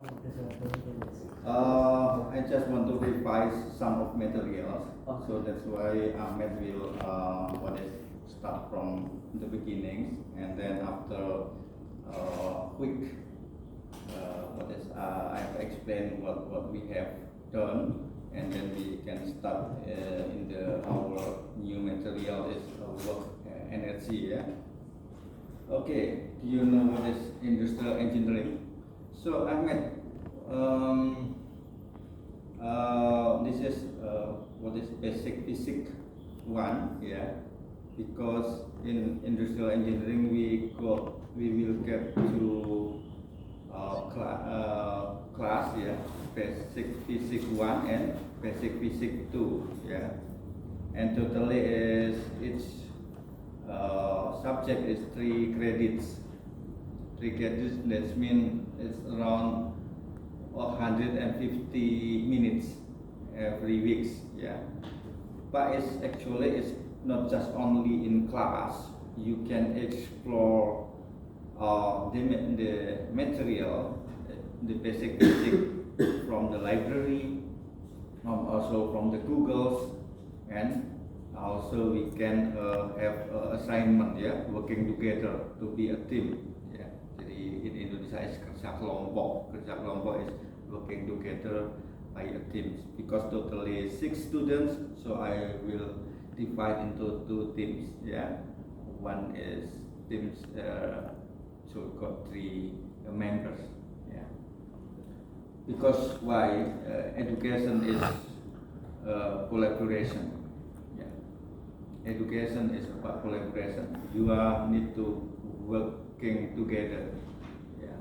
I just want to revise some of materials, so that's why Ahmed will start from the beginnings, and then after quick I have explained what we have done, and then we can start in our new material is work energy. Yeah. Okay. Do you know what is industrial engineering? So Ahmed, um, this is what is basic physics one, yeah. Because in industrial engineering we will get to class, yeah, basic physics one and basic physics two, yeah. And totally is each subject is 3 credits. 3 credits, that means it's around 150 minutes every week, yeah. But it's not just only in class. You can explore the material, the basic from the library, also from the Googles, and also we can have assignment, yeah, working together to be a team, yeah. Jadi in Indonesia is kerja kelompok. Kerja kelompok is working together by a team. Because totally 6 students, so I will divide into 2 teams, yeah. One is teams, so got 3 members, yeah. Because why education is collaboration. Education is about collaboration. You need to working together, yeah,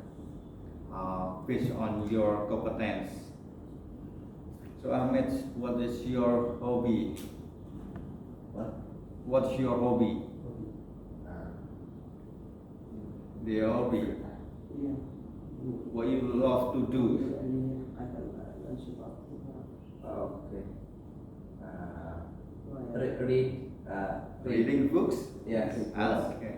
based on your competence. So Ahmed, what is your hobby? What's your hobby? The hobby. What you love to do? Okay. Reading books? Yes. Okay.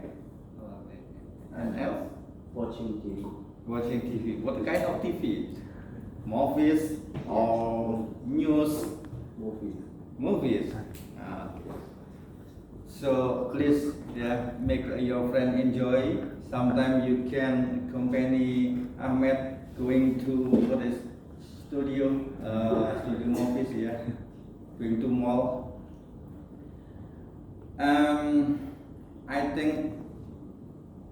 And else? Watching TV. Watching TV. What kind of TV? Movies or news? Movies. So please, yeah, make your friend enjoy. Sometimes you can accompany Ahmed going to what is studio movies, yeah, going to mall. I think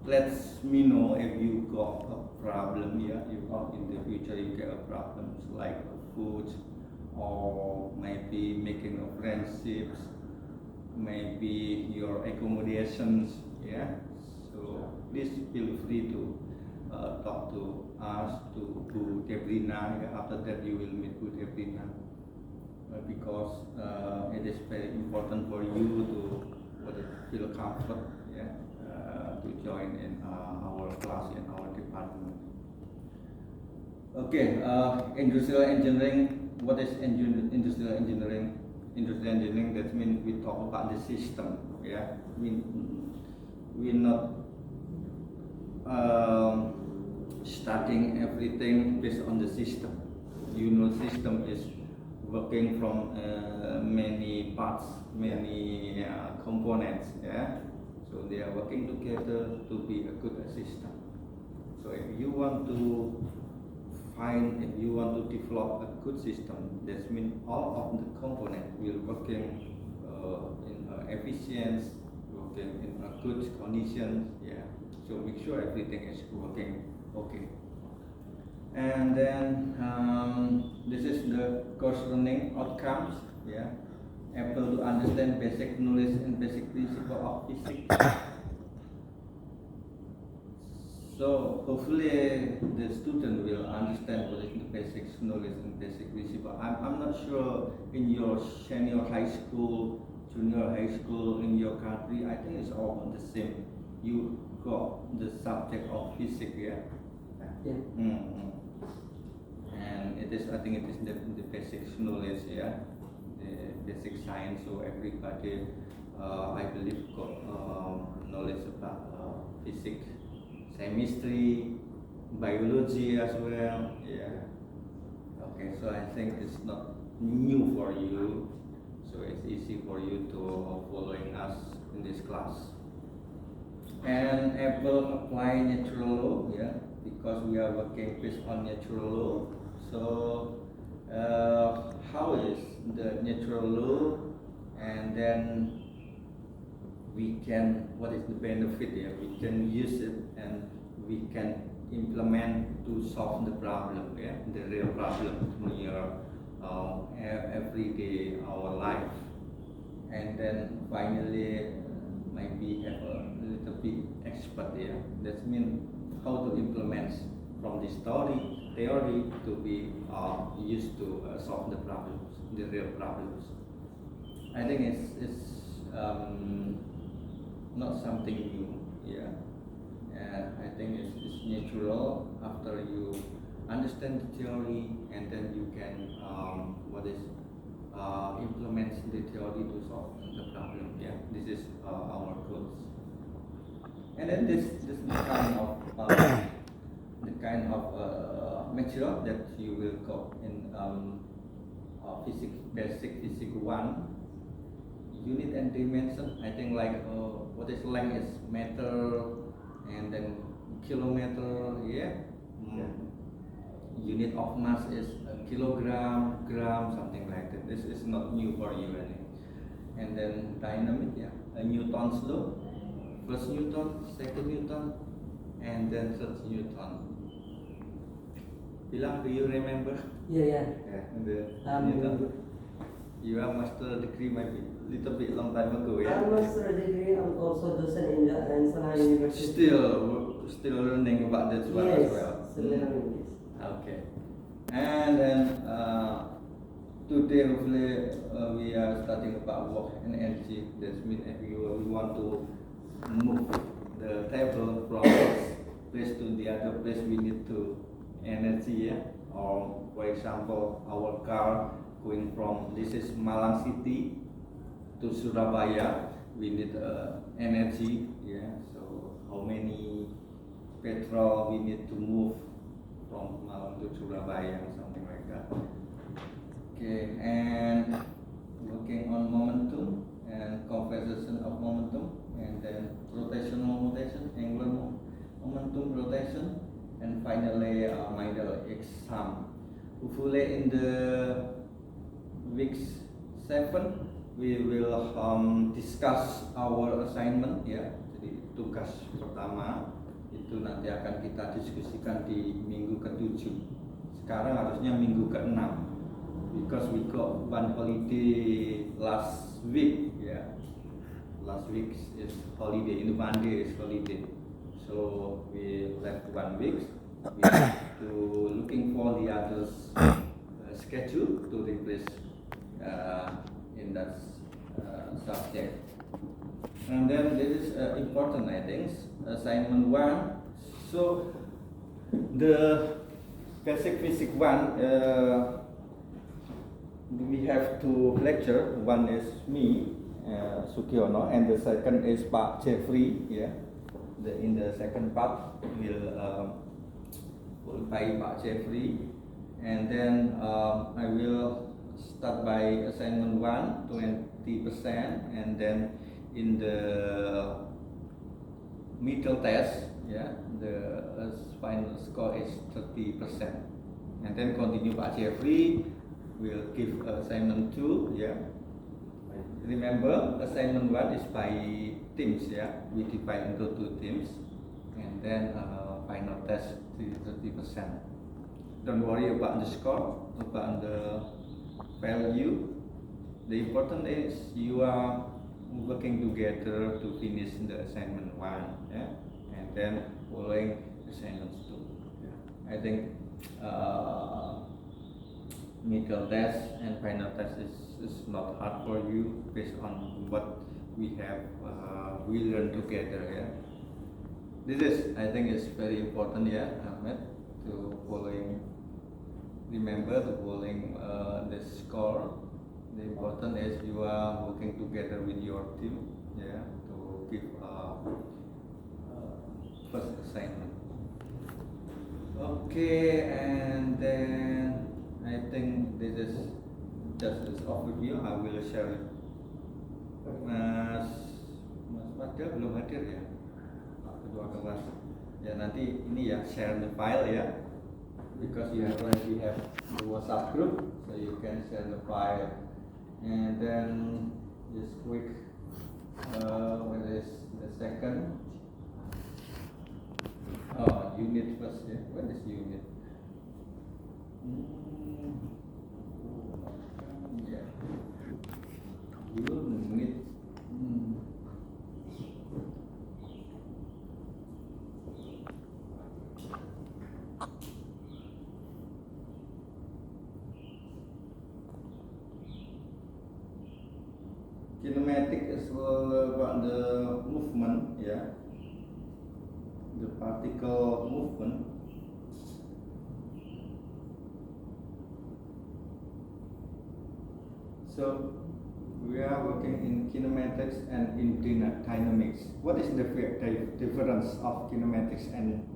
let me know if you got a problem, yeah. You got in the future you get a problems like food, or maybe making of friendships, maybe your accommodations, yeah. So please feel free to talk to us, to Debrina, yeah. After that you will meet with Debrina, because it is very important for you to feel comfort, yeah, to join in our class, in our department. Okay, industrial engineering. What is industrial engineering? Industrial engineering, that means we talk about the system, yeah. We not studying everything based on the system. You know, system is working from many parts, many components, yeah. So they are working together to be a good system. So if you want to develop a good system, that means all of the components will working in efficient, working in a good conditions, yeah. So make sure everything is working okay. And then this is the course learning outcomes, yeah. Able to understand basic knowledge and basic principle of physics. So hopefully the student will understand what is the basic knowledge and basic principle. I'm not sure in your senior high school, junior high school in your country, I think it's all the same. You got the subject of physics, yeah? Yeah. Mm-hmm. And it is, I think it is the basic knowledge, yeah, the basic science. So everybody, I believe, got knowledge about physics, chemistry, biology as well. Yeah. Okay, so I think it's not new for you, so it's easy for you to following us in this class. And Apple apply natural law, yeah, because we are working based on natural law. So how is the natural law, and then we can, what is the benefit here? We can use it and we can implement to solve the problem, yeah, the real problem in your everyday our life. And then finally maybe have a little bit expert, yeah. That means how to implement from the theory to be used to solve the problems, the real problems. I think it's not something new, yeah. I think it's natural after you understand the theory, and then you can implement the theory to solve the problem. Yeah, this is our goals. And then this the kind of material that you will go in physics, basic physics 1 unit and dimension. I think like what is length is meter, and then kilometer, yeah. Unit of mass is kilogram, gram, something like that. This is not new for you, I think. And then dynamic, yeah, a Newton's law, first Newton, second Newton, and then third Newton. Bilang, do you remember? Yeah. The Newton. You are master degree maybe little bit long time ago, yeah. I'm master degree. I'm also docent in the Ansana University. Still learning about that one yes, as well. Still learning this. Okay. And then today hopefully we are studying about work and energy. That means if you want to move the table from this place to the other place, we need to energy, yeah. Or for example, our car going from this is Malang City to Surabaya, we need energy, yeah. So how many petrol we need to move from Malang to Surabaya, something like that. Okay, and working on momentum and conservation of momentum, and then rotational motion, angular momentum rotation, and finally minor exam. Hopefully in the week 7 we will discuss our assignment, ya. Jadi tugas pertama itu nanti akan kita diskusikan di minggu ke-7. Sekarang harusnya minggu ke-6 because we got one holiday last week, ya. Last week is holiday, in Monday is holiday. So we left 1 week. We have to looking for the others schedule to replace in that subject. And then this is important, I think, assignment 1. So the basic physics 1, we have 2 lecture. One is me, Sukiono, and the second is Pak Jeffrey. Yeah, in the second part will by Pak Jeffrey, and then I will start by assignment 1, 20%, and then in the middle test, yeah, the final score is 30%, and then continue Pak Jeffrey will give assignment 2, yeah. Remember, assignment 1 is by teams, yeah. We divide into 2 teams, and then final test 30%. Don't worry about the score, about the value. The important is you are working together to finish the assignment 1, yeah, and then following assignments 2. Yeah. I think middle test and final test is not hard for you based on what we have we learn together. Yeah, this is, I think, is very important. Yeah, Ahmed, to following. Remember to following the score. The important is you are working together with your team. Yeah, to give first assignment. Okay, and then I think this is just as overview. I will share it. Mas Fadil belum hadir ya, Pak Ketua Kelas. Ya nanti ini ya share the file ya, because you already have the WhatsApp group, so you can share the file. And then just quick, what is the second? Oh, unit first ya. What is unit? Yeah. Unit. Kinematic is about the movement, yeah, the particle movement. So we are working in kinematics and in dynamics. What is the difference of kinematics and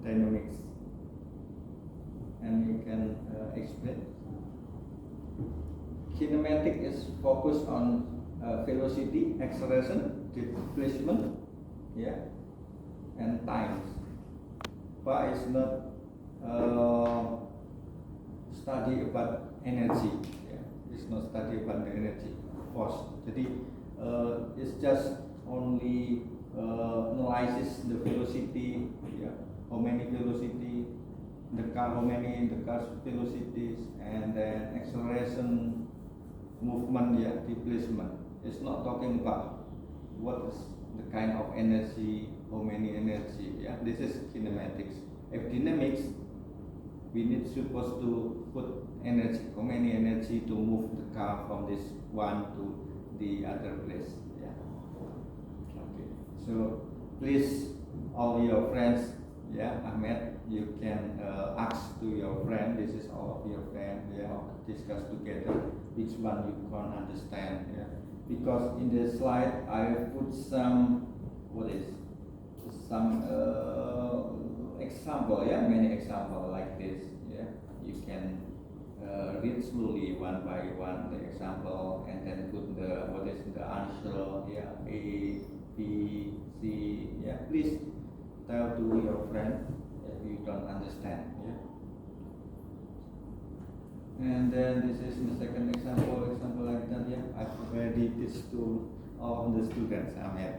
dynamics? And you can explain. Kinematic is focused on velocity, acceleration, displacement, yeah, and times. But it's not study about energy. Yeah, it's not study about the energy force. Jadi it's just only analyzes the velocity, yeah, how many velocity, the car, how many the car's velocities, and then acceleration, movement, yeah, displacement. It's not talking about what is the kind of energy, how many energy, yeah. This is kinematics. If dynamics, we need supposed to put energy, how many energy to move the car from this one to the other place, yeah. Okay. So please, all your friends, yeah, Ahmed, you can ask to your friend. This is all of your friend, yeah, discuss together which one you can understand, yeah. Because in the slide I put some some example, yeah, many example like this, yeah. You can read slowly one by one the example and then put the the answer, yeah, A, B, C, yeah. Please tell to your friend if you don't understand, yeah. And then this is the second example like that, yeah. I've already teach to all the students, Ahmed.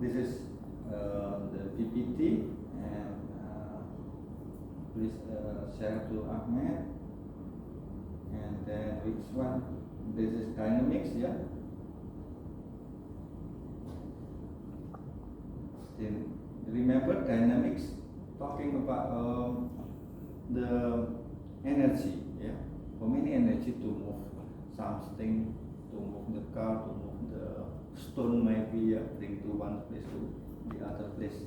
This is the PPT, and please share to Ahmed. And then which one? This is dynamics, yeah. Then remember dynamics, talking about the energy, yeah. How many energy to move something, to move the car, to move the stone, maybe, yeah, bring to one place to the other place.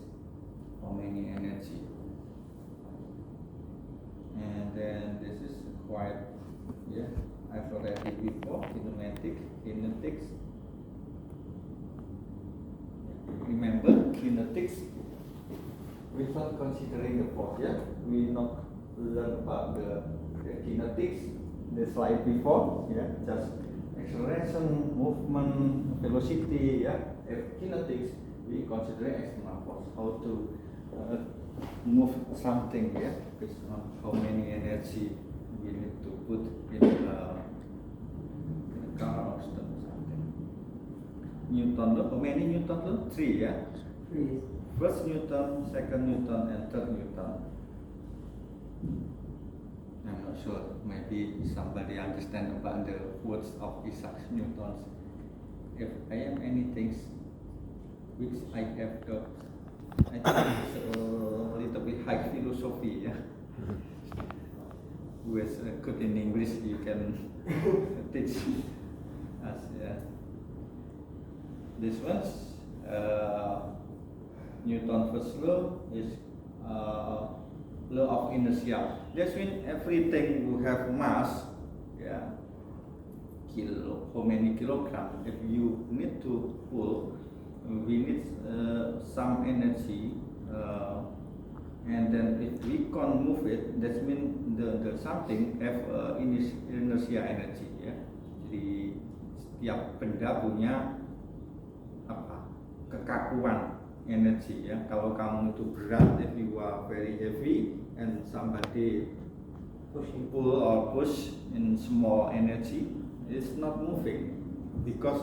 How many energy? And then this is quite, yeah, I've already before kinetics. Remember kinetics without considering the force, yeah. We not learn about the kinetics the slide before, yeah. Just acceleration, movement, velocity, yeah. If kinetics, we consider external force, how to move something, yeah. Based on how many energy we need to put in a car or something. Newton, how many Newton? 3, yeah. 3. First Newton, second Newton, and third Newton. I'm not sure. Maybe somebody understand about the words of Isaac Newton. If I am anything which I have got, I think it's a little bit high philosophy, yeah. Who is good in English, you can teach us, yeah. This one's Newton's first law is law of inertia. That means everything will have mass, yeah, kilo, how many kilogram. If you need to pull we need some energy, and then if we can't move it, that means the something have inertia energy ya. Jadi setiap benda punya apa kekakuan energi ya. Kalau kamu itu berat, if you are very heavy and somebody pull or push in small energy, it's not moving because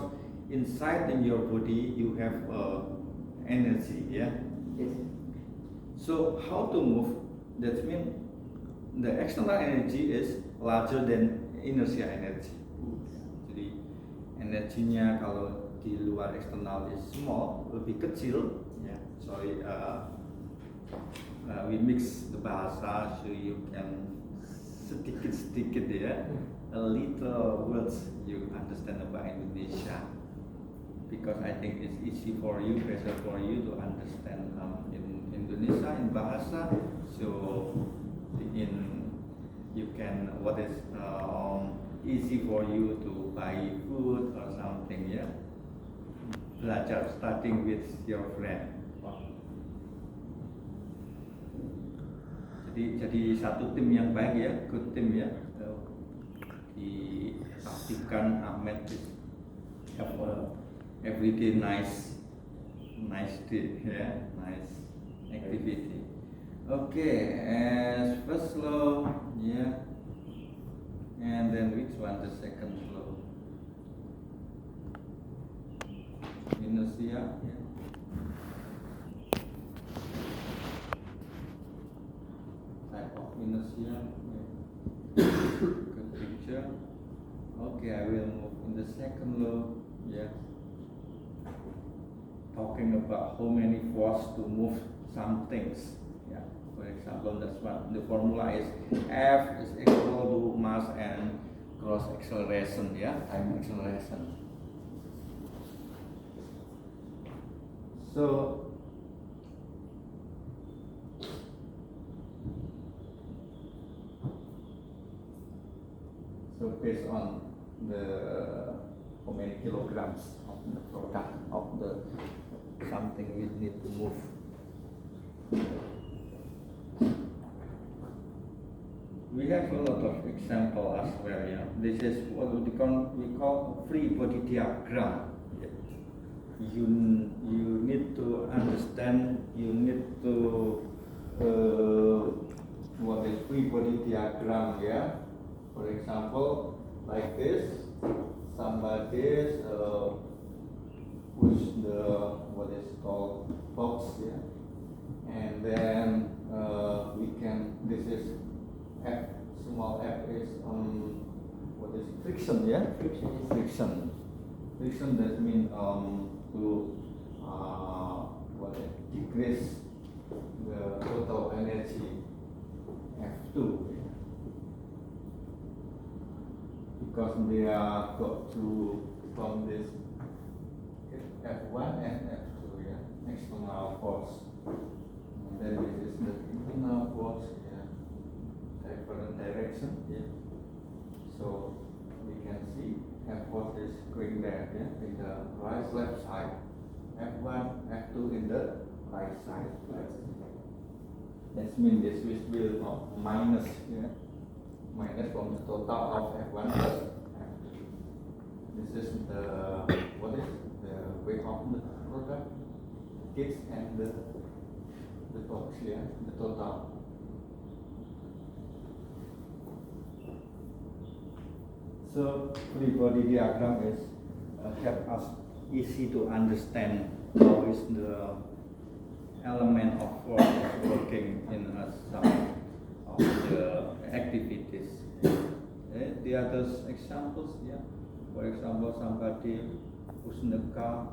inside in your body you have energy ya. Yes. So how to move? That means the external energy is larger than inertia energy. Jadi energinya kalau di luar eksternal is small, lebih kecil. Ya, sorry, we mix the bahasa so you can sedikit ya, a little words you understand about Indonesia. Because I think it's easy for you, better for you to understand in Indonesia in bahasa. So you can what is easy for you to buy food or something ya. Belajar starting with your friend. Jadi satu tim yang baik ya, good team ya. Diaktifkan Ahmed have a everyday nice day ya, nice activity. Okay, as first law yeah, and then which one the second law? Inertia yeah. Type of inertia yeah. Good picture. Okay, I will move in the second law yeah. Talking about how many force to move some things. Yeah. For example, that's what the formula is. F is equal to mass and cross acceleration. Yeah, time acceleration. So based on the how many kilograms of the product of the something we need to move. We have a lot of example as well. Yeah, this is what we call free body diagram. Yeah. You need to understand. You need to what is free body diagram. Yeah, for example, like this. Somebody push the what is called box yeah, and then we can this is F, small f is what is friction yeah, friction that means to what is decrease the total energy F2 because they are got to from this F1 and F2 yeah, external force. And then this is the internal force yeah, different direction yeah. So we can see F force is going there yeah, in the left side. F1, F2 in the right side. That means this will minus yeah. Minus from the total of F1 plus F2. This is the what is the weight of the product, kits and the box yeah, the total. So free body diagram is help us easy to understand how is the element of force working in some of the activities. The other examples, yeah. For example, somebody push the car,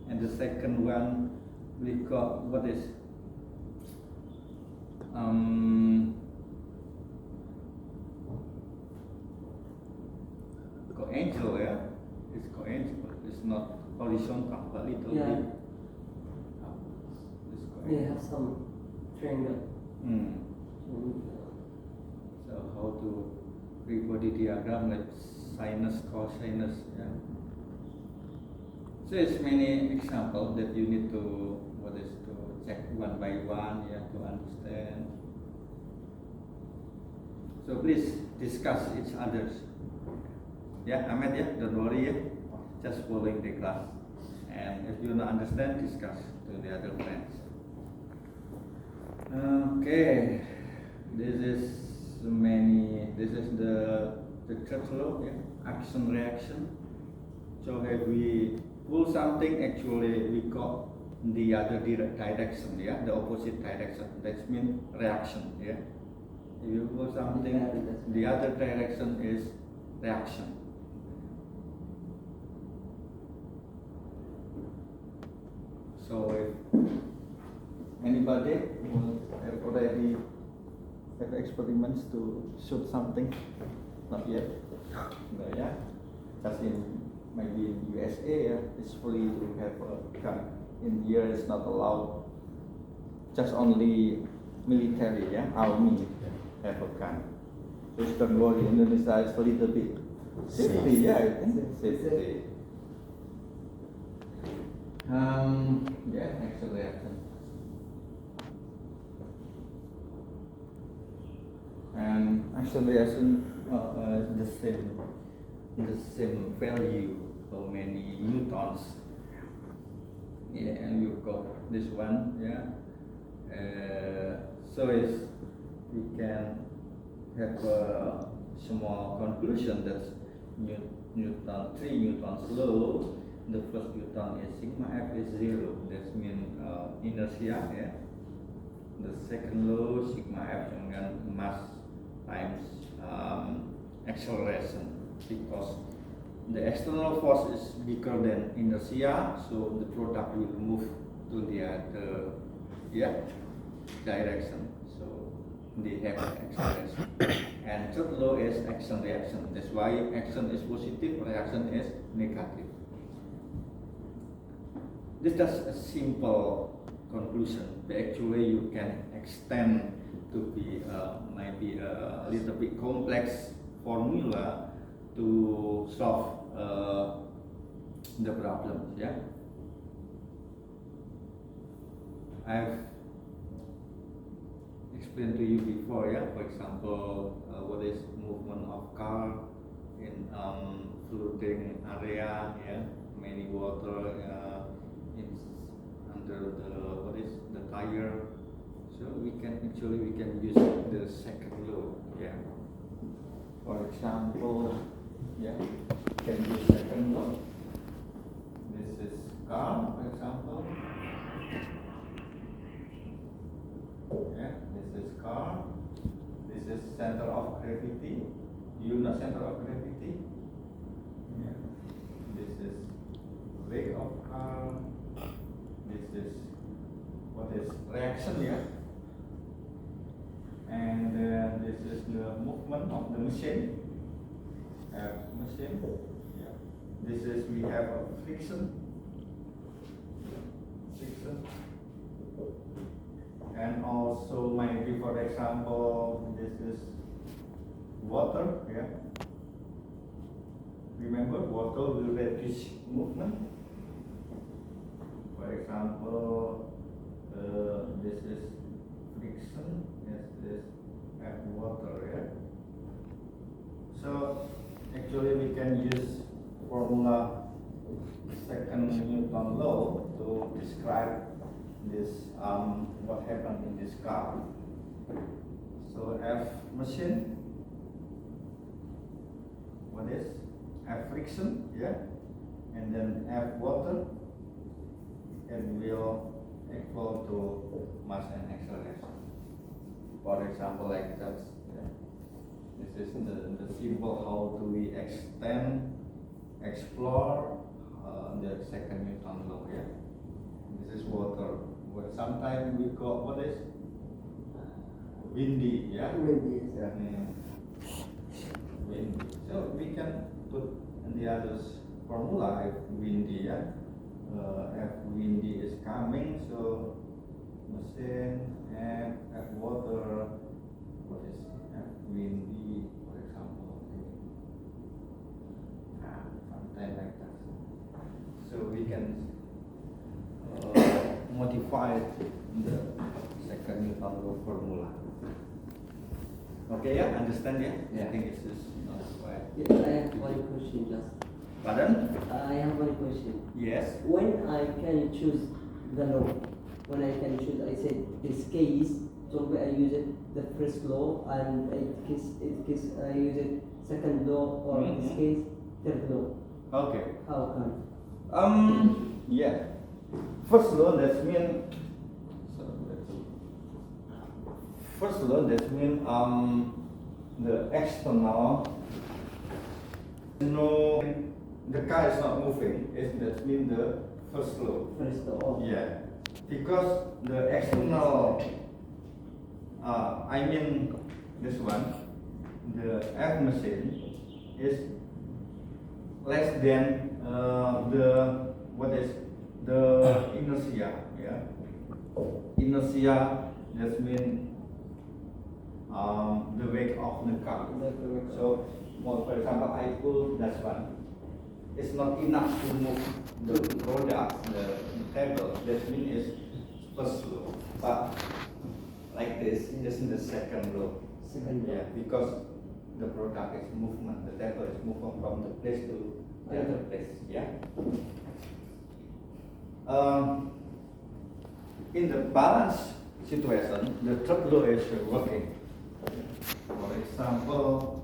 and the second one we got what is co-angel, yeah. It's co-angel. It's not horizontal, but little yeah. bit. They have some triangle. So how to free body diagram like sinus, cosinus, yeah. So it's many examples that you need to check one by one, yeah, to understand. So please discuss each others. Yeah, Ahmed, yeah, don't worry, yeah. Just following the class. And if you don't understand, discuss to the other friends. Okay, this is the third law, yeah, action reaction. So if we pull something, actually we got the other direction, yeah, the opposite direction. That means reaction, yeah. If you pull something, the other direction is reaction. So if anybody will have already have experiments to shoot something, not yet. No, yeah. Just in maybe in USA, yeah, it's free to have a gun. In here, it's not allowed. Just only military, yeah, army have a gun. So don't worry. Indonesia is a little bit safety, yeah, I think safety. Yeah, action reaction. And action reaction the same value, how many newtons. Yeah, and you got this one, yeah. So is we can have a small conclusion that Newton 3 newtons law. The first Newton is sigma f is 0. That means inertia, yeah. The second law sigma f dengan mass times acceleration, because the external force is bigger than inertia, so the product will move to the other, yeah, direction. So they have acceleration. And third law is action reaction. That's why action is positive, reaction is negative. This is just a simple conclusion, but actually you can extend to be maybe a little bit complex formula to solve the problem. Yeah, I've explained to you before. Yeah, for example, what is movement of car in floating area? Yeah, many water. It's under the tire, so we can use the second law, yeah. For example, yeah, can use second law. This is car, for example. Yeah, this is car. This is center of gravity. You know center of gravity. Yeah. This is weight of car. This is what is reaction, yeah, and this is the movement of the machine. Machine, yeah. This is we have a friction, and also maybe for example this is water, yeah. Remember, water will reduce movement. For example, this is friction, yes, this add water, yeah. So actually we can use formula second Newton law to describe this what happened in this car. So F machine, what is F friction, yeah, and then F water. It will equal to mass and acceleration. For example, like that. Yeah. This is the symbol how do we explore the second Newton law. Yeah. This is water. Sometimes we got what is windy. Yeah. Windy. Yeah. Windy. So we can put in the others formula if windy. Yeah. If windy is coming, so machine and if water, what is if windy, for example, something like that. So we can the second Newton law formula. Okay, yeah, understand, yeah? Yeah. I think this is not quite. Yes, I have one question just. Pardon? I have one question. Yes. When I can choose the law, when I can choose, I said this case, so I use it the first law, and I use it second law, or this Mhm. case third law. Okay. How come? Yeah. First law that mean. First law that mean the external. No, the car is not moving. That mean the first law. First law. Yeah, because the external, I mean this one, the F machine is less than the inertia. Yeah, inertia that mean the weight of the car. So, for example, I pull that one. It's not enough to move the product, the table. That means it's first law. But like this in the second law. Second law. Yeah, because the product is movement. The table is moving from the place to the other place. Yeah. In the balance situation, the third law is working. For example,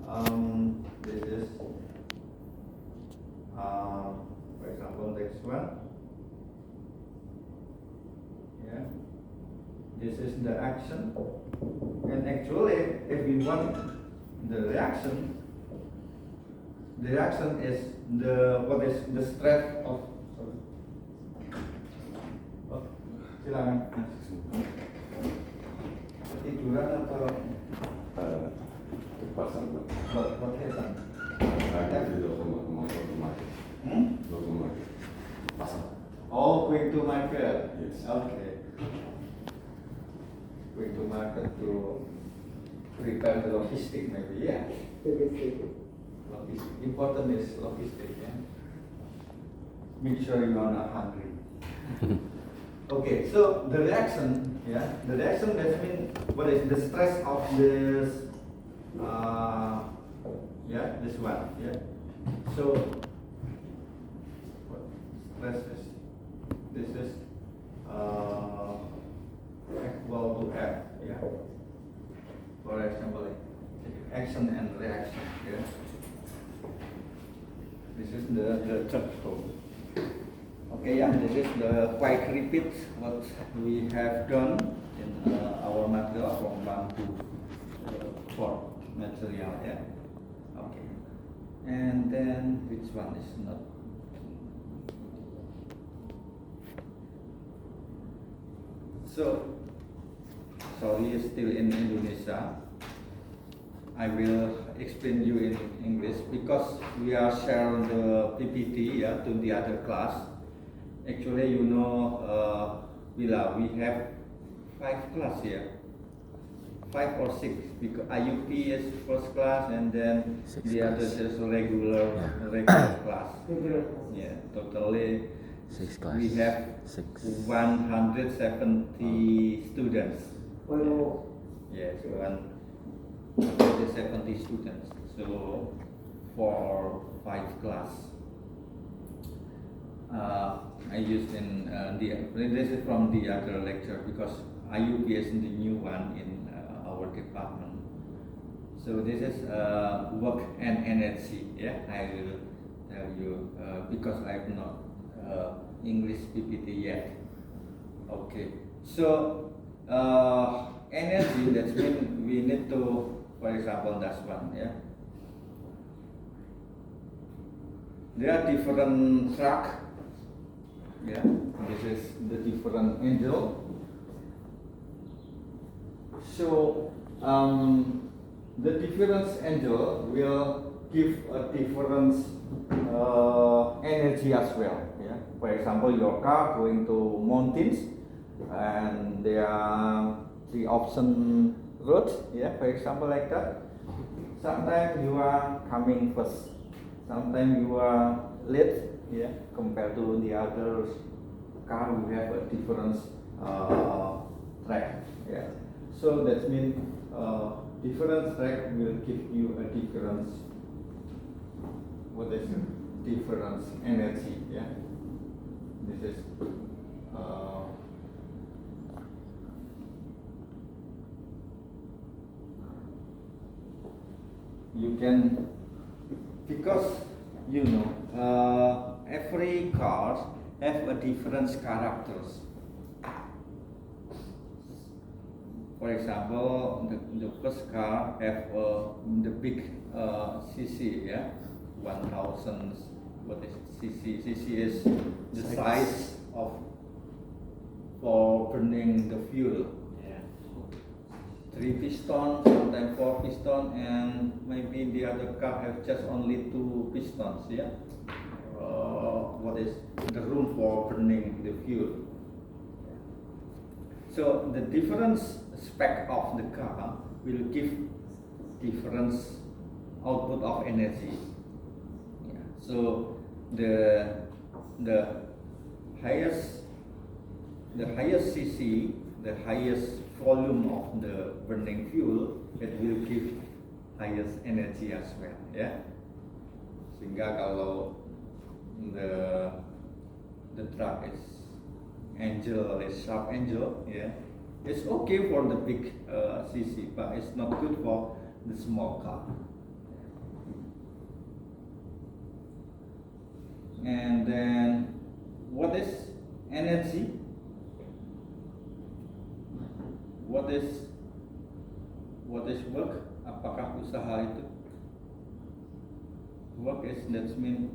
this is. For example, next one. Yeah. This is the action. And actually, if we want the reaction is the stress of. Sorry. Oh, silakan. Ketiduran atau Pasang what happened? ada di lokomotif. Hmm? Lokomotif. Pasang. Oh, going to market. Yes. Okay. Going to market to prepare the logistic maybe, yeah. Logistic. Important is logistic, yeah. Make sure you are not hungry. Okay, so the reaction, yeah, the reaction that means what is the stress of this, yeah, this one, yeah. So what stress is, this is equal to F, yeah. For example, action and reaction, yeah. This is the third law. Okay, yeah, this is the quick repeat what we have done in our material from 1 to 4 material, yeah. Okay, and then which one is not? So, sorry, still in Indonesia. I will explain you in English because we are sharing the PPT, yeah, to the other class. Actually, you know, Villa, we have 5 class here, 5 or 6, because IUP is first class, and then Six the others class. is regular class. Yeah, totally Six class. we have 6. 170 students. Well, Yes, 170 students. So for 5 class. I used in this is from the other lecture because IUP is the new one in our department. So this is work and energy. Yeah, I will tell you because I have not English PPT yet. Okay, so energy, that means we need to, for example, that's one. Yeah, there are different track. Yeah, this is the different angle. So the different angle will give a different energy as well. Yeah, for example, your car going to mountains, and there are 3 option roads. Yeah, for example, like that. Sometimes you are coming first. Sometimes you are late. Yeah, compared to the other car, we have a different track. Yeah. So that means different track will give you a difference. What is it? Difference energy? Yeah. This is. You can, because you know every car have a different characters. For example, the first car have the big cc, yeah, 1000. What is cc? Cc is the size of for burning the fuel. 3 piston, sometimes 4 piston, and maybe the other car have just only 2 pistons. Yeah. What is the room for burning the fuel? So the different spec of the car will give different output of energy. Yeah. So the highest cc, the highest volume of the burning fuel, it will give highest energy as well. Yeah. Sehingga kalau the truck is angel, is sharp angel, yeah, it's okay for the big cc, but it's not good for the small car. And then what is energy? What is work? Apakah usaha itu? Work is, that means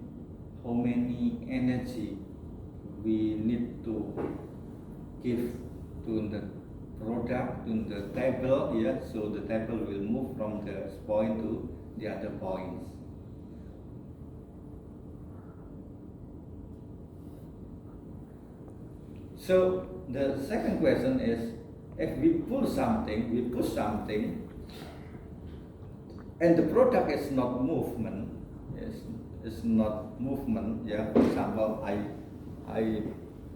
how many energy we need to give to the product, to the table, yeah, so the table will move from the point to the other points. So the second question is, if we push something, and the product is not movement, is not movement. Yeah, for example, I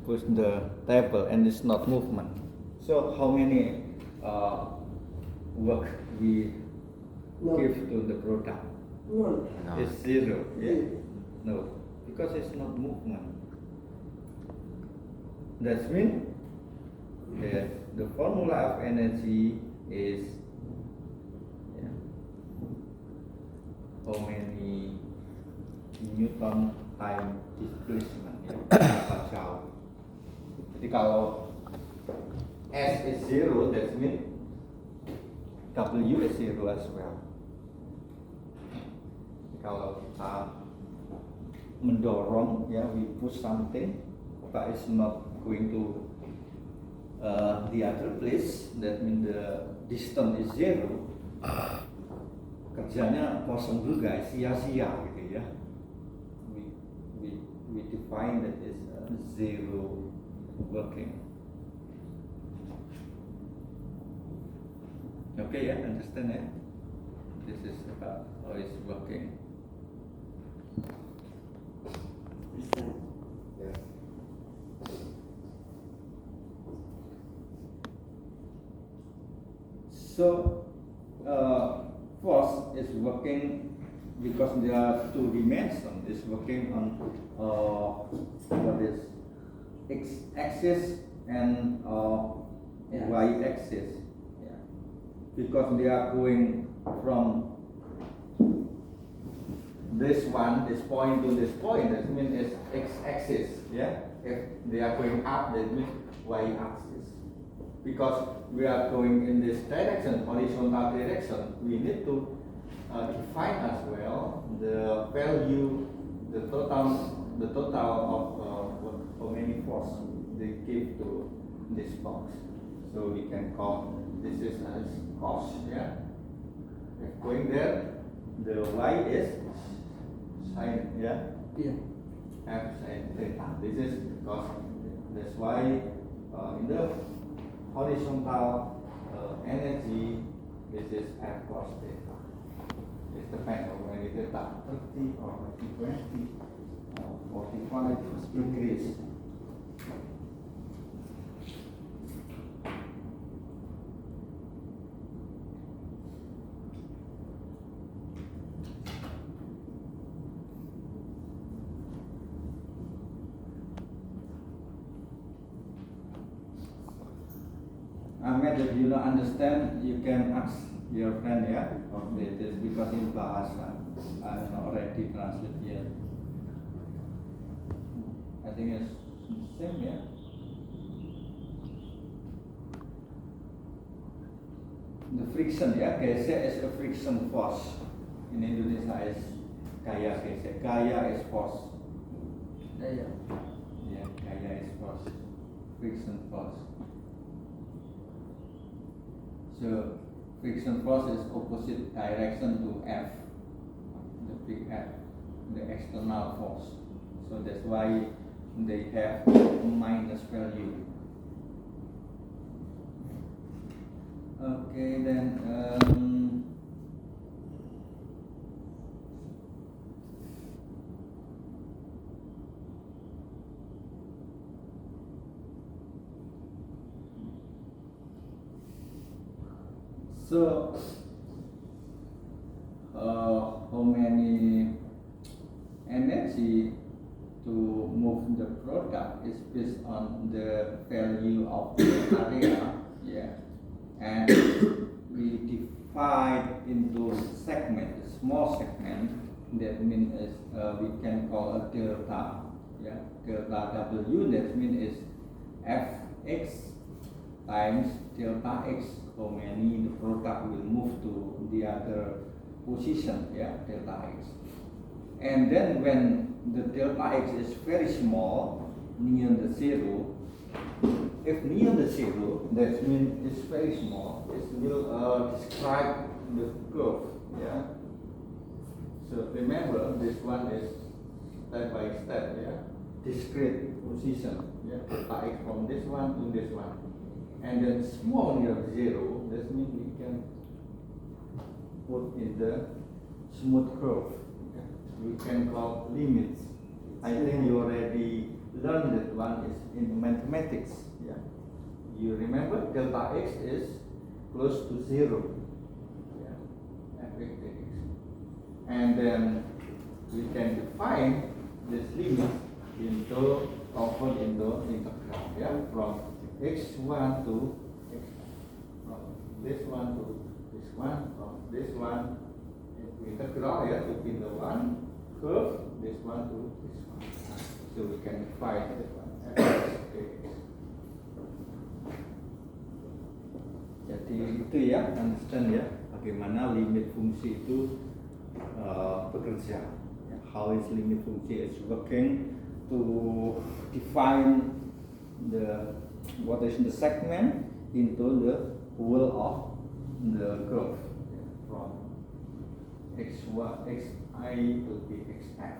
push the table and it's not movement. So how many work we give to the product? No. It's zero. Yeah, no, because it's not movement. That means the formula of energy is, yeah, how many Newton time displacement, ya, berapa jauh. Jadi kalau S is zero, that means W is zero as well. Kalau kita mendorong, ya, we push something, but it's not going to the other place, that means the distance is zero. Kerjanya kosong juga, sia-sia gitu ya. We define that as zero working. Okay, yeah, understand it? This is about how it's working. Yeah. So, force is working because there are two dimensions. It's working on what is x-axis and y-axis. Yeah. Because they are going from this point to this point. That means it's x-axis. Yeah. If they are going up, that means y-axis. Because we are going in this direction, horizontal direction, we need to define as well the value, the total of how many force they give to this box. So we can call this is as cos. Yeah. If going there, the y is sine. Yeah. Yeah. F sine theta. This is cos. That's why in the horizontal energy, this is F cos theta. It depends on whether theta 30 or 20 or 45 degrees. Ahmed, if you don't understand, you can ask your friend, yeah, of this because in bahasa I'm not ready translate yet. I think it's same, yeah. The friction, yeah, gesek is a friction force. In Indonesia is gaya gesek. Gaya is force. Yeah. Yeah, gaya is force. Friction force. So friction force is opposite direction to F, the big F, the external force. So that's why they have minus value. Okay, then so how many energy to move the product is based on the value of the area, yeah, and we divide into segment, a small segment. That means we can call a delta, yeah, delta W. That means is Fx times delta x, how many the product will move to the other position, yeah, delta x. And then when the delta x is very small, near the zero, if near the zero, that means it's very small, it will describe the curve, yeah. So remember, this one is step by step, yeah, discrete position, yeah, delta x from this one to this one. And then small near zero, that means we can put in the smooth curve. Okay? We can call limits. I think you already learned that one is in mathematics. Yeah. You remember delta x is close to zero. Yeah. Fx. And then we can define this limit into convert into integral. Yeah, from x1 to x, from this one to this one, from this one integral, yeah, to be the one curve, this one to this one. So we can define this one fx. Jadi itu ya, understand ya, bagaimana limit fungsi itu bekerja. How is limit function is working to define the what is the segment into the whole of the curve, from x1 xi to be xf.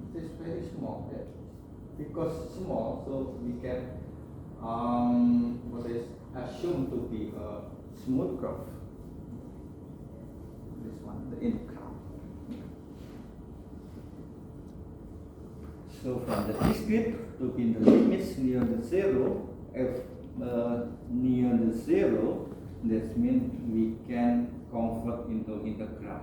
It is very small, yeah? Because small, so we can what is assumed to be a smooth curve. This one, the integral. So from the discrete to be the limits near the zero, if near the zero, that means we can convert into integral.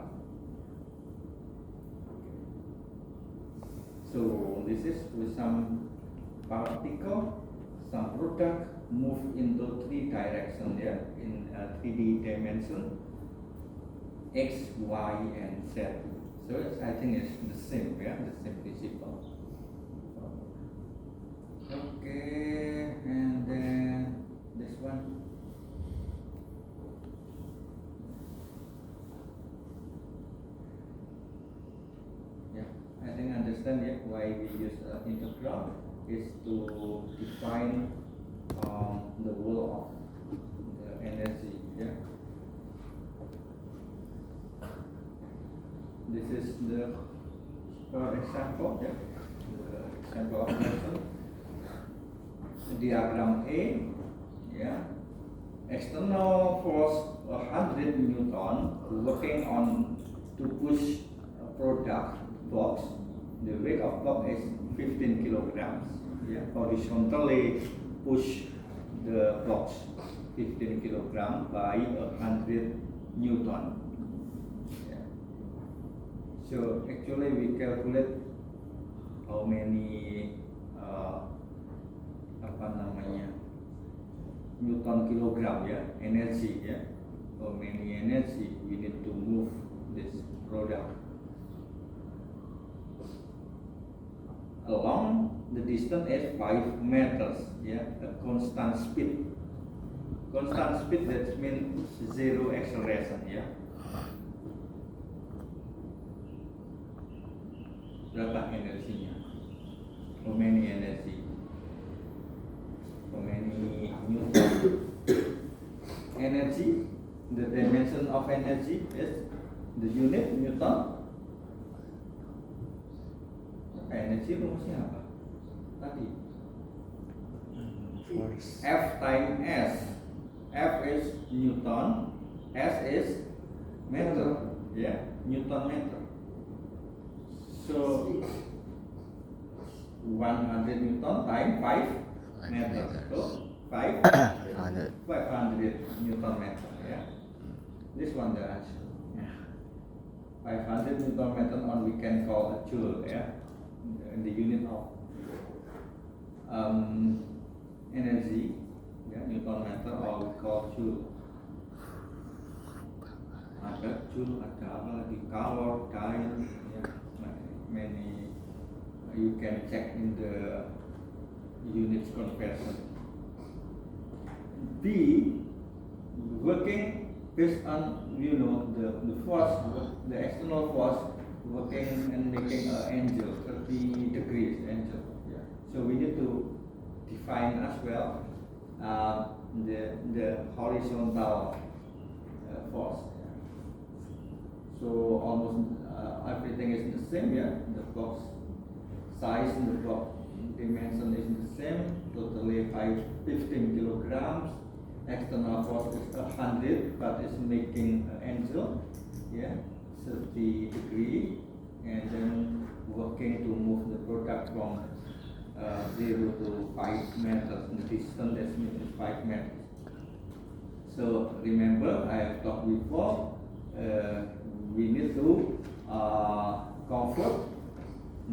So this is with some particle, some product move into three directions, yeah, in 3D dimension, x, y, and z. So I think it's the same, yeah, the same principle. Okay, and then this one. Yeah, I think understand, yeah, why we use integral is to define the whole of the energy, yeah. This is the example, yeah, the example of motion. Diagram A, yeah, external force 100 Newton working on to push a product box. The weight of box is 15 kilograms. Yeah, horizontally push the box 15 kilograms by 100 Newton. Yeah. So actually we calculate how many apa namanya Newton kilogram, yeah, energy, yeah. How many energy we need to move this product along the distance is 5 meters, yeah, a constant speed. Constant speed, that means zero acceleration, yeah. Berapa energinya? How many energy? How many Newton? Energy, the dimension of energy is the unit Newton. Energi rumusnya apa? Tadi F times S. F is Newton, S is meter, yeah, Newton meter. So 100 Newton times 5 meter. So 500 Newton meter, yeah. This one the answer. 500 Newton meter on we can call a joule, yeah. In the unit of energy, yeah, Newton meter, or we call joule. Ada joule, ada apa lagi, calor, dyne, yeah, many. You can check in the units conversion. B, working based on, you know, the force, the external force working and making an angle, 30 degrees angle. Yeah. So we need to define as well the horizontal force. Yeah. So almost everything is the same. Yeah, the box size and the box dimension is the same. Totally 15 kilograms. External force is 100, but it's making an angle. Yeah. 30 degree, and then working to move the product from 0 to 5 meters. The distance that means 5 meters. So remember, I have talked before, we need to convert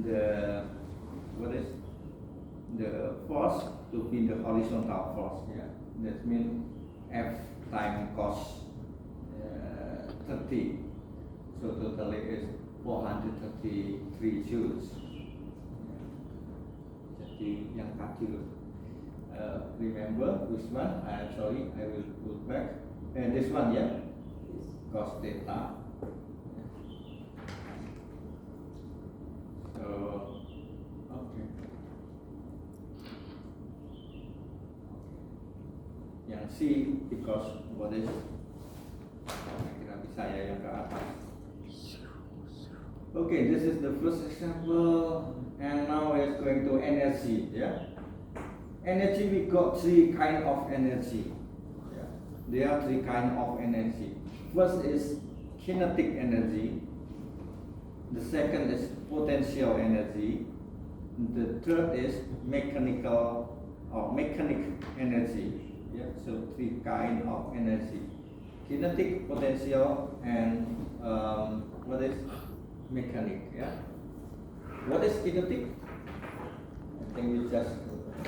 the force to be the horizontal force. Yeah, that means F times cos 30. So totally is 433 joules. Jadi yang kecil. Remember this one? I will put back. And this one, yeah, cos theta. So okay. Yang C because what is? Kira bisa ya yang ke atas. Okay, this is the first example, and now it's going to energy. Yeah, energy, we got 3 kind of energy. Yeah, there are 3 kind of energy. First is kinetic energy. The second is potential energy. The third is mechanical or mechanic energy. Yeah, so 3 kind of energy: kinetic, potential, and what is mechanic. Yeah. What is kinetic? I think we just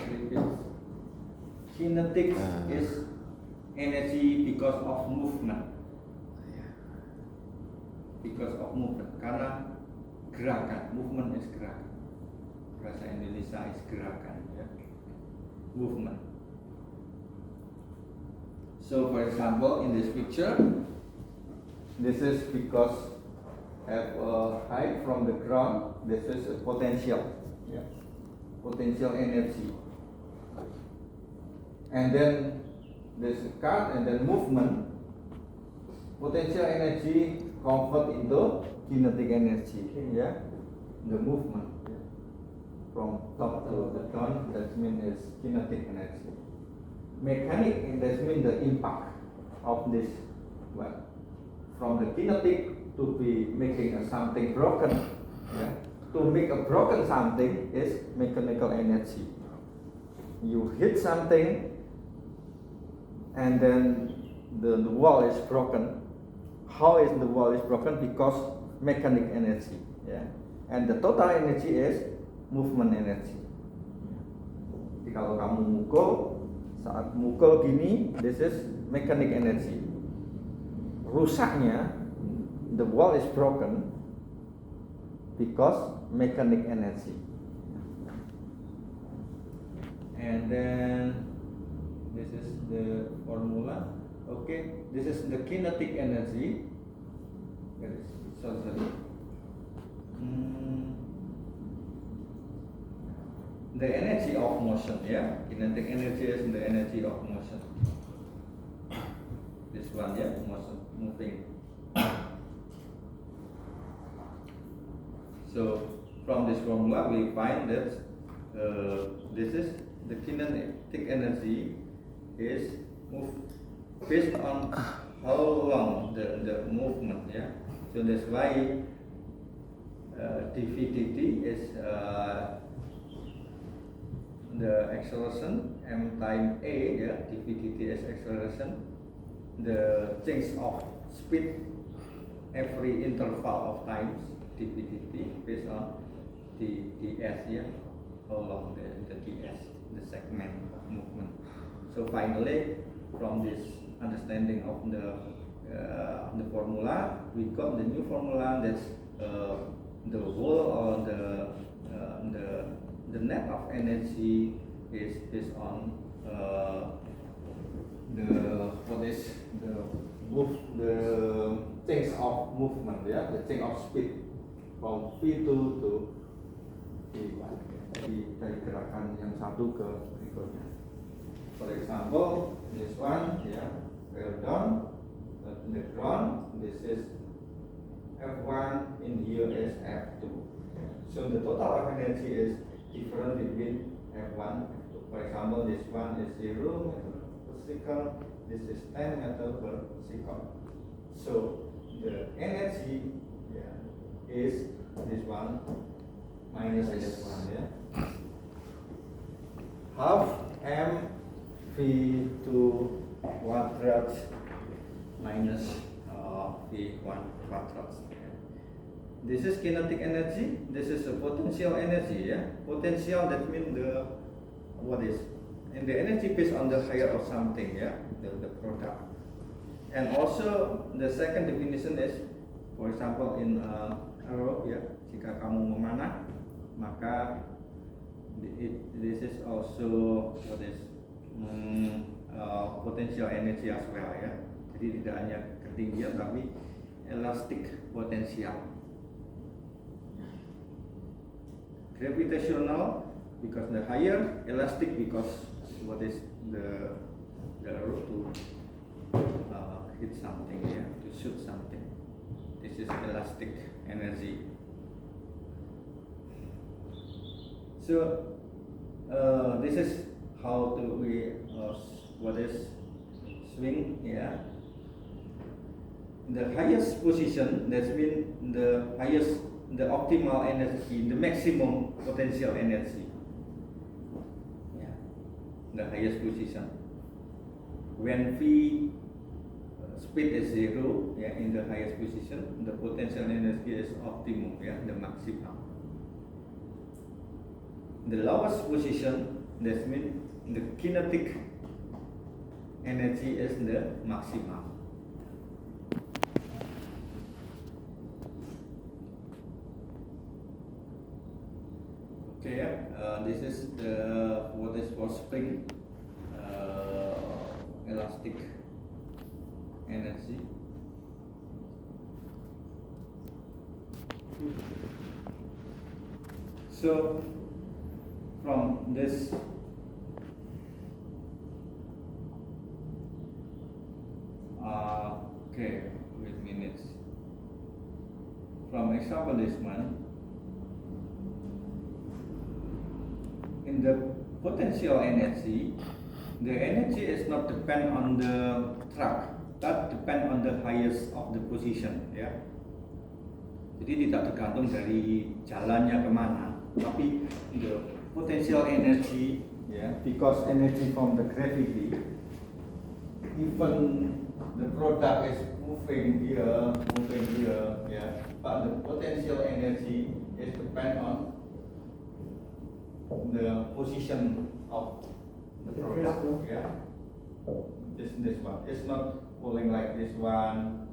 repeat. Kinetic is energy because of movement. Because of movement. Karena gerakan. Movement is gerakan. Bahasa Indonesia is gerakan. Yeah. Movement. So for example, in this picture, this is because have a height from the ground. This is a potential, yeah, potential energy, and then this cut and then movement. Potential energy convert into kinetic energy, yeah, the movement, yeah. From top to the bottom, that means is kinetic energy. Mechanic, that means the impact of this one. From the kinetic to be making something broken. Yeah? To make a broken something is mechanical energy. You hit something and then the wall is broken. How is the wall is broken? Because mechanic energy. Yeah? And the total energy is movement energy. Jadi kalau kamu mukul saat mukul gini, this is mechanic energy. Rusaknya, the wall is broken because mechanic energy. And then this is the formula. Okay, this is the kinetic energy. Sorry. The energy of motion, yeah. Kinetic energy is the energy of motion. This one, yeah, motion, moving. So from this formula, we find that this is the kinetic energy is based on how long the movement, yeah. So that's why dV/dt is the acceleration m times a, yeah. dV/dt is acceleration. The change of speed every interval of times dV/dt based on the ds, yeah. How long the ds, the segment of movement. So finally, from this understanding of the formula, we got the new formula that's the whole or the net of energy is based on the change of movement, yeah, the change of speed from V2 to V1. Jadi dari gerakan yang satu ke berikutnya. For example, this one, yeah, fell down in the ground. This is F1, in here is F2. So the total of energy is different between F1 and F2. For example, this one is 0 meter per second. This is 10 meter per second. So the energy, yeah, is this one minus this one, yeah. Half mv2 quadrat minus v1 quadrat. This is kinetic energy. This is a potential energy, yeah. Potential, that means and the energy based on the higher of something, yeah, the product. And also the second definition is, for example, in arrow, ya, jika kamu memanah, maka this is also potential energy as well, ya. Jadi tidak hanya ketinggian tapi elastic potential. Gravitational because the higher, elastic because the arrow to hit something, yeah, to shoot something. This is elastic energy. So this is how to swing, yeah. The highest position, that means the optimal energy, the maximum potential energy, yeah, the highest position. When V speed is 0, yeah, in the highest position, the potential energy is optimum, yeah, the maximum. The lowest position, that means the kinetic energy is the maximum. Okay, this is what is for spring elastic energy. So from this okay, wait minutes. From example this one, in the potential energy, the energy is not depend on the track, but depend on the highest of the position, ya. Jadi tidak tergantung dari jalannya kemana, tapi the potential energy, ya, because energy from the gravity, even the product is moving here, yeah, but the potential energy is depend on the position of the The product. first flow. Yeah. This one. It's not pulling like this one,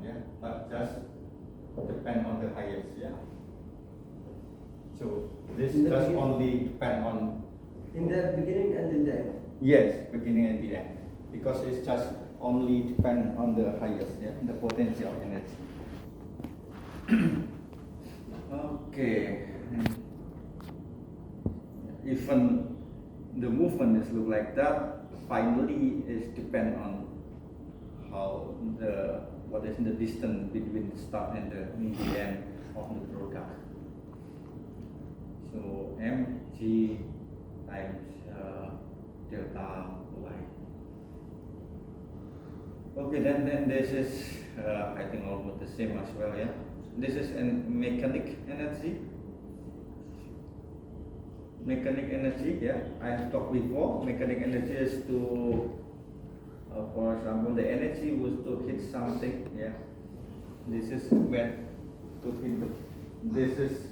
yeah. But just depend on the highest, yeah. So this In the just beginning- only depend on In the beginning and in the end. yes, beginning and the end, because it's just only depend on the highest, yeah, the potential energy. Okay. Even the movement is look like that. Finally, it depend on how what is the distance between the start and the end of the product. So mg times delta y. Okay, then this is I think almost the same as well, yeah. This is an mechanic energy. Mechanic energy, yeah. I have talked before. Mechanic energy is to, for example, the energy was to hit something, yeah. This is when to hit this is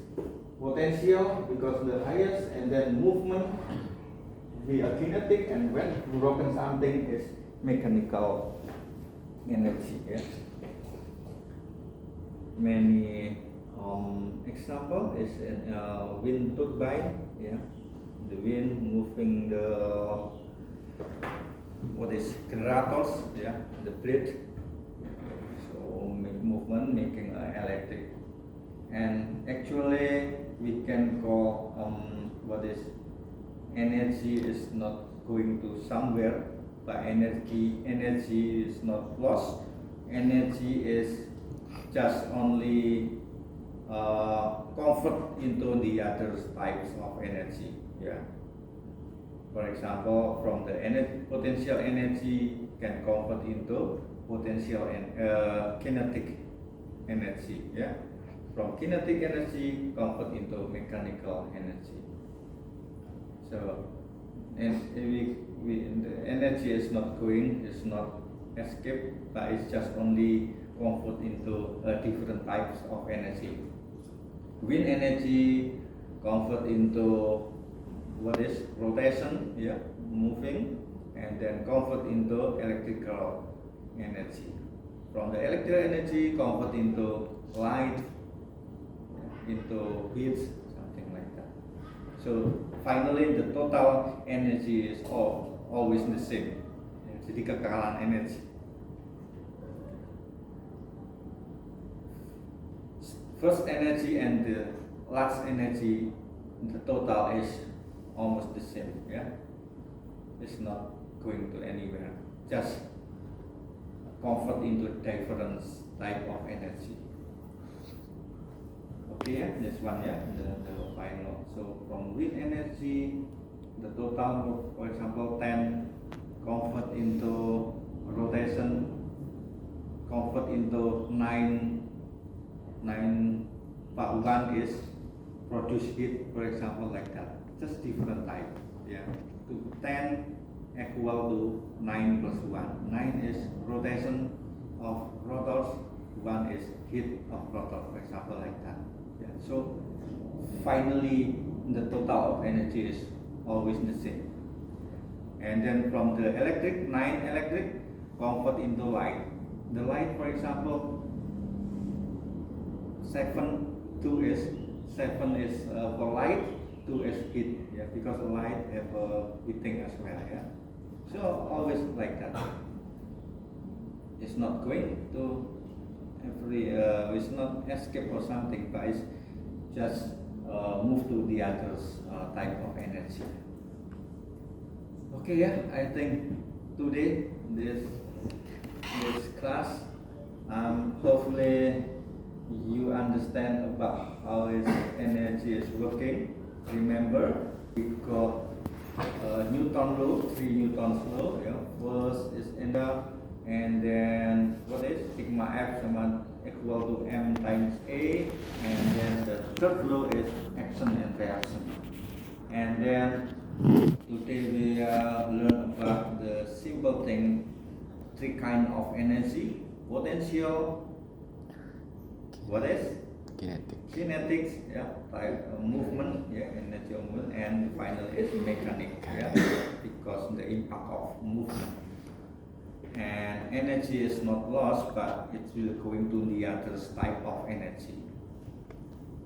potential because the highest, and then movement via kinetic, and when broken something is mechanical energy, yeah. Many example is in wind turbine, yeah. The wind moving the what is generators, yeah, the blade. So make movement making electric, and actually we can call what is energy is not going to somewhere, but energy is not lost. Energy is just only convert into the other types of energy, yeah. For example, from the potential energy can convert into potential and kinetic energy, yeah. From kinetic energy convert into mechanical energy. So, and the energy is not going, is not escape, but it's just only convert into different types of energy. Wind energy convert into what is rotation, yeah, moving, and then convert into electrical energy. From the electrical energy convert into light, into heat, something like that. So finally the total energy is always the same. Jadi kekalahan energi. First energy and the last energy, the total is almost the same, yeah. It's not going to anywhere, just convert into different type of energy. Okay, yeah, this one, yeah, the final. So from wind energy, the total, for example, 10 convert into rotation, convert into 9 part 1 is produce heat, for example, like that. Just different type, yeah. To 10 equal to 9 plus 1. 9 is rotation of rotors, 1 is heat of rotor, for example, like that. Yeah. So finally the total of energy is always the same. And then from the electric, 9 electric convert into light. The light, for example, 7 is for light, 2 is heat, yeah, because light have heating as well, yeah. So always like that. It's not going to it's not escape or something, but it's just move to the other type of energy. Okay, yeah, I think today this class, hopefully you understand about how is energy is working. Remember, we got Newton law, 3 Newton's law. Yeah. First is energy, and then what is sigma F equal to m times A, and then the third law is action and reaction. And then today we learn about the simple thing, 3 kind of energy: potential, what is kinetics, yeah, type movement, yeah, energy of movement, and finally it's mechanic, yeah, because the impact of movement. And energy is not lost, but it will going to the other type of energy.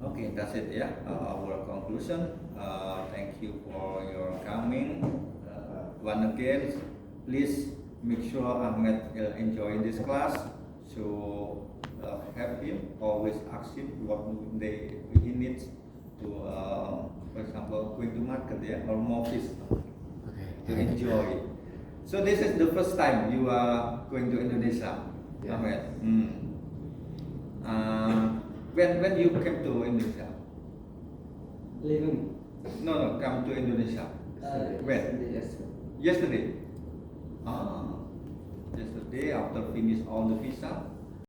Okay, that's it, yeah. Our conclusion. Thank you for your coming. Once again, please make sure Ahmed enjoy this class. So have him always ask him what he needs to, for example, going to market, yeah, or office to enjoy. So this is the first time you are going to Indonesia, Yeah. Ahmed. When you came to Indonesia? Living. No, come to Indonesia. When? Yesterday. Yesterday after finish all the visa.